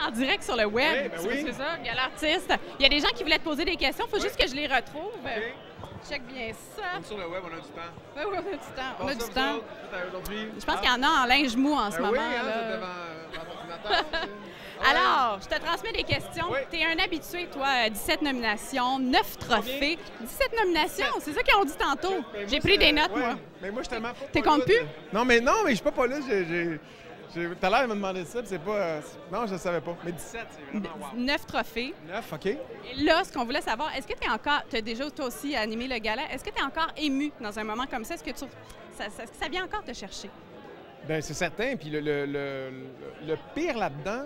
en direct sur le web. Oui, oui. C'est ça, il y a l'artiste. Il y a des gens qui voulaient te poser des questions. Il faut juste que je les retrouve. OK. Check bien ça. Comme sur le web, on a du temps. Oui, oui, on a du temps. On a Passe du ça, temps. vous autres, aujourd'hui. Je pense qu'il y en a en linge mou en ce Ben moment. oui, hein, là. vous êtes devant l'ordinateur. tu sais. Alors, je te transmets des questions. Oui. Tu es un habitué, toi, 17 nominations, 9 trophées. 17 nominations, c'est ça qu'ils ont dit tantôt. Mais J'ai moi, pris des c'est- notes, ouais, moi. Mais moi, je suis tellement pas. T'es pas compte là plus? Non, mais je suis pas là. Tout à l'heure, il m'a demandé ça, puis c'est pas. Non, je ne savais pas. Mais 17, c'est vraiment wow. 9 trophées. 9, OK. Et là, ce qu'on voulait savoir, est-ce que tu es encore, tu as déjà toi aussi animé le gala, est-ce que tu es encore ému dans un moment comme ça? Est-ce que ça vient encore te chercher? Bien, c'est certain. Puis le pire là-dedans,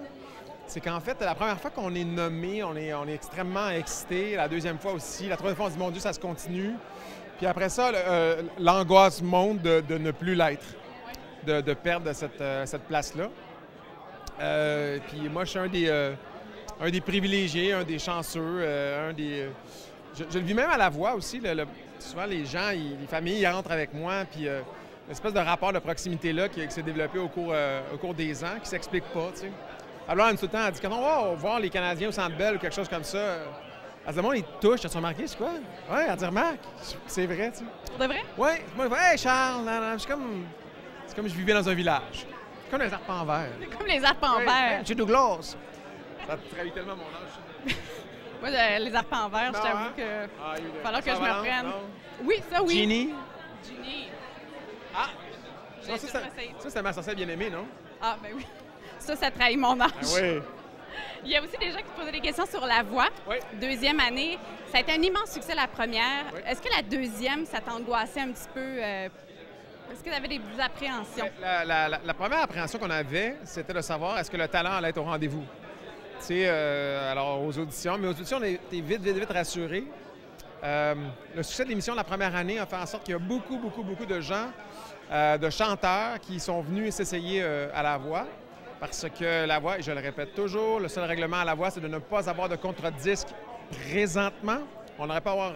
c'est qu'en fait, la première fois qu'on est nommé, on est extrêmement excité. La deuxième fois aussi. La troisième fois, on se dit, mon Dieu, ça se continue. Puis après ça, l'angoisse monte de ne plus l'être, de perdre cette place-là. Puis moi, je suis un des privilégiés, un des chanceux, je le vis même à la voix aussi. Souvent, les gens, les familles, ils rentrent avec moi, puis l'espèce de rapport de proximité-là qui s'est développé au cours des ans, qui ne s'explique pas, tu sais. Alors, tout le temps, elle dit, quand on va voir les Canadiens au Centre Bell ou quelque chose comme ça, elle se demande, ils te touchent, t'as-tu remarqué, c'est quoi? Oui, elle dit, remarque, c'est vrai, tu sais. Pour de vrai? Oui, moi, hey Charles, c'est comme je vivais dans un village. C'est comme les arpents verts. C'est comme les arpents verts. Chez Douglas. Ça trahit tellement mon âge. Moi, les arpents verts, je Non, t'avoue hein? que Ah, il va falloir que je me Valence, reprenne. non? Oui, ça, oui. Ginny. Ginny. Ah! J'ai Ça, tout ça, essayé. ça, c'était ma sorcière bien-aimée, non? Ah, ben oui. Ça trahit mon âge. Ah oui. Il y a aussi des gens qui te posaient des questions sur la voix. Oui. Deuxième année, ça a été un immense succès la première. Oui. Est-ce que la deuxième, ça t'angoissait un petit peu? Est-ce que tu avais des appréhensions? La première appréhension qu'on avait, c'était de savoir est-ce que le talent allait être au rendez-vous. Tu sais, alors aux auditions, mais aux auditions, on était vite rassurés. Le succès de l'émission de la première année a fait en sorte qu'il y a beaucoup de gens, de chanteurs qui sont venus s'essayer à la voix. Parce que la voix, et je le répète toujours, le seul règlement à la voix, c'est de ne pas avoir de contre-disque présentement. On n'aurait pas à avoir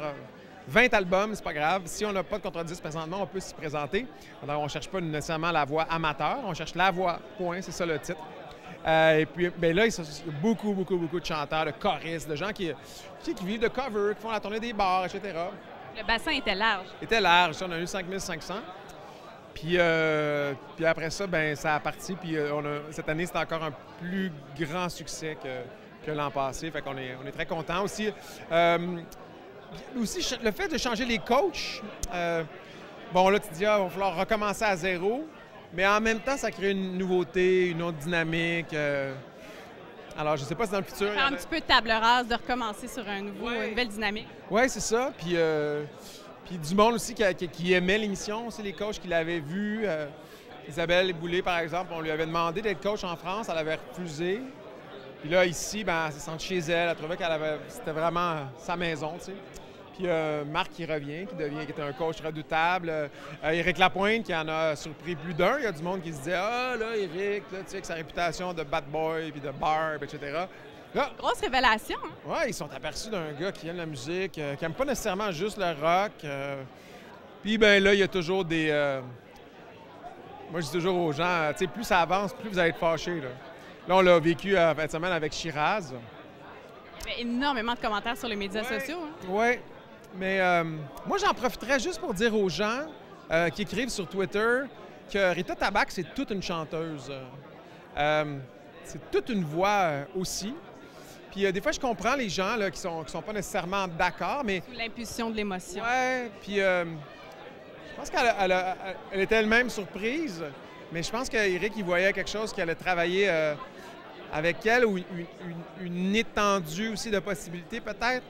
20 albums, c'est pas grave. Si on n'a pas de contre-disque présentement, on peut s'y présenter. Alors, on ne cherche pas nécessairement la voix amateur, on cherche la voix, point, c'est ça le titre. Et puis, bien là, il y a beaucoup de chanteurs, de choristes, de gens qui vivent de cover, qui font la tournée des bars, etc. Le bassin était large. Était large, on a eu 5500. Puis après ça, ben ça a parti. Puis cette année, c'est encore un plus grand succès que l'an passé. Fait qu'on est très contents aussi. Aussi, le fait de changer les coachs, bon là, tu te dis, il va falloir recommencer à zéro. Mais en même temps, ça crée une nouveauté, une autre dynamique. Alors, je ne sais pas si dans le futur... Faire un petit peu de table rase, de recommencer sur une nouvelle dynamique. Oui, c'est ça. Puis du monde aussi qui aimait l'émission, aussi les coachs qui l'avaient vu. Isabelle Boulay, par exemple, on lui avait demandé d'être coach en France, elle avait refusé. Puis là, ici, ben, elle s'est sentie chez elle, elle trouvait c'était vraiment sa maison, tu sais. Puis Marc qui revient, qui est un coach redoutable. Éric Lapointe qui en a surpris plus d'un. Il y a du monde qui se disait « Ah, là, Éric, là, tu sais, avec sa réputation de bad boy, puis de barbe, etc. » Là, Grosse révélation. Hein? oui, ils sont aperçus d'un gars qui aime la musique, qui n'aime pas nécessairement juste le rock. Puis, ben là, il y a toujours des... Moi, je dis toujours aux gens, tu sais, plus ça avance, plus vous allez être fâchés. Là, on l'a vécu en fin de semaine avec Shiraz. Il y avait énormément de commentaires sur les médias sociaux. Hein? Oui, mais moi, j'en profiterais juste pour dire aux gens qui écrivent sur Twitter que Rita Tabac, c'est toute une chanteuse. C'est toute une voix aussi. Puis des fois, je comprends les gens là, qui sont pas nécessairement d'accord, mais... Sous l'impulsion de l'émotion. Ouais, puis je pense qu'elle était elle-même surprise, mais je pense qu'Éric, il voyait quelque chose qui allait travailler avec elle, ou une étendue aussi de possibilités, peut-être.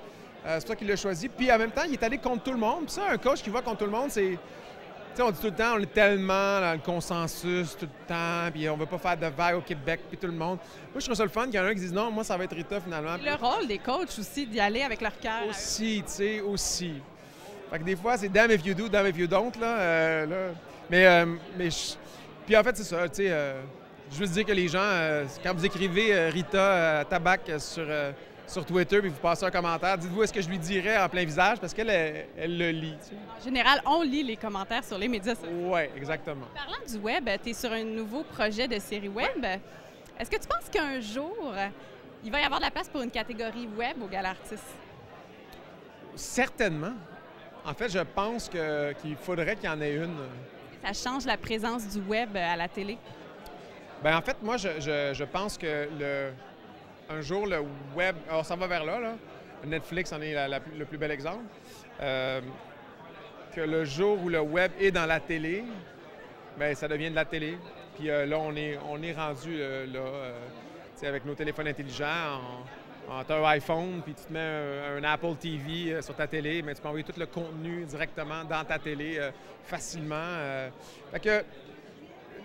C'est toi qui l'as choisi. Puis en même temps, il est allé contre tout le monde. Puis ça, un coach qui va contre tout le monde, c'est... Tu sais, on dit tout le temps, on est tellement dans le consensus tout le temps, puis on veut pas faire de vagues au Québec, puis tout le monde. Moi, je trouve ça le fun qu'il y en a un qui disent non, moi, ça va être Rita finalement. Le rôle des coachs aussi, d'y aller avec leur cœur. Aussi, tu sais, aussi. Fait que des fois, c'est damn if you do, damn if you don't, là. Puis en fait, c'est ça, tu sais, je veux dire que les gens, quand vous écrivez Rita Tabac sur Twitter, puis vous passez un commentaire, dites-vous est-ce que je lui dirais en plein visage, parce qu'elle elle le lit. Tu sais. En général, on lit les commentaires sur les médias sociaux. Oui, exactement. Parlant du web, tu es sur un nouveau projet de série web. Est-ce que tu penses qu'un jour, il va y avoir de la place pour une catégorie web au Gala Artistes? Certainement. En fait, je pense qu'il faudrait qu'il y en ait une. Ça change la présence du web à la télé? Bien, en fait, moi, je pense que un jour, le web... Alors, ça va vers là. Netflix en est le plus bel exemple. Que le jour où le web est dans la télé, bien, ça devient de la télé. Puis là, on est rendu avec nos téléphones intelligents. Tu as un iPhone, puis tu te mets un Apple TV sur ta télé, mais tu peux envoyer tout le contenu directement dans ta télé facilement. Fait que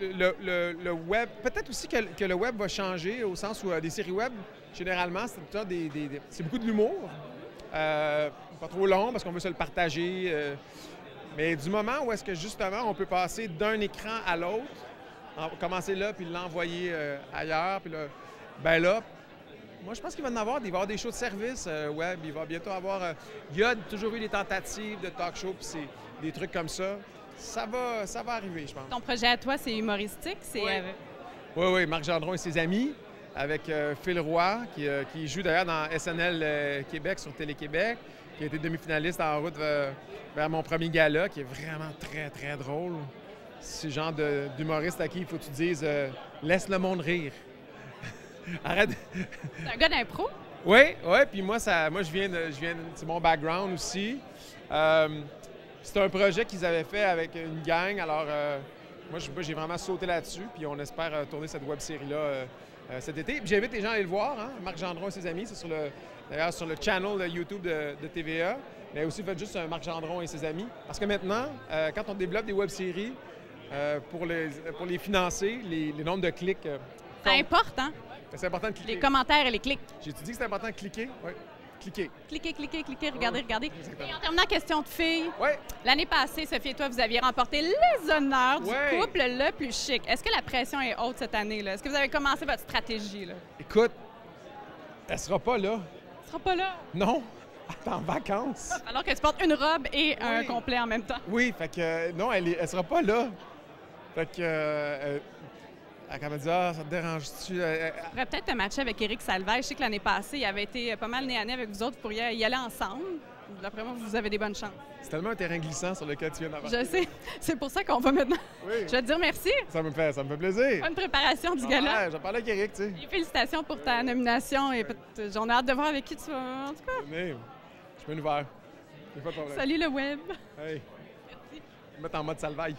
le web, peut-être aussi que le web va changer au sens où des séries web, généralement, c'est beaucoup de l'humour. Pas trop long parce qu'on veut se le partager. Mais du moment où est-ce que justement on peut passer d'un écran à l'autre, commencer là puis l'envoyer ailleurs, puis là, ben là, moi je pense qu'il va y avoir des shows de service web. Il va bientôt avoir. Il y a toujours eu des tentatives de talk show puis c'est des trucs comme ça. Ça va arriver, je pense. Ton projet à toi, c'est humoristique? Oui, Marc Gendron et ses amis, avec Phil Roy, qui joue d'ailleurs dans SNL Québec sur Télé-Québec, qui a été demi-finaliste en route vers mon premier gala, qui est vraiment très, très drôle. C'est le genre d'humoriste à qui il faut que tu dises laisse le monde rire. Arrête. C'est un gars d'impro? Oui, puis moi je viens c'est mon background aussi. C'est un projet qu'ils avaient fait avec une gang, alors moi j'ai vraiment sauté là-dessus, puis on espère tourner cette web-série-là cet été. Puis j'invite les gens à aller le voir, hein? Marc Gendron et ses amis, c'est d'ailleurs sur le channel YouTube de TVA, mais aussi faites juste Marc Gendron et ses amis. Parce que maintenant, quand on développe des web-séries, pour les financer, les nombres de clics... Ça importe, hein? C'est important de cliquer. Les commentaires et les clics. J'ai-tu dit que c'est important de cliquer? Oui. Cliquer. Cliquez, regardez. Et en terminant, question de filles. Oui. L'année passée, Sophie et toi, vous aviez remporté les honneurs du couple le plus chic. Est-ce que la pression est haute cette année, là? Est-ce que vous avez commencé votre stratégie, là? Écoute, elle sera pas là. Elle sera pas là? Non. Elle est en vacances. Alors que tu portes une robe et un complet en même temps. Oui, fait que non, elle sera pas là. Fait que... elle m'a dit « Ah, ça te dérange-tu? » Tu pourrais peut-être te matcher avec Éric Salvaille. Je sais que l'année passée, il avait été pas mal nez à nez avec vous autres. Vous pourriez y aller ensemble. D'après moi, vous avez des bonnes chances. C'est tellement un terrain glissant sur lequel tu viens d'avoir. Je sais. C'est pour ça qu'on va maintenant. Oui. Je vais te dire merci. Ça me fait plaisir. Bonne préparation du gala. J'en parlais avec Éric, tu sais. Et félicitations pour ta nomination. Et j'en ai hâte de voir avec qui tu vas. En tout cas. Mais, je peux nous voir. Pas de problème. Salut le web. Hey. Merci. Mettre en mode Salvaille.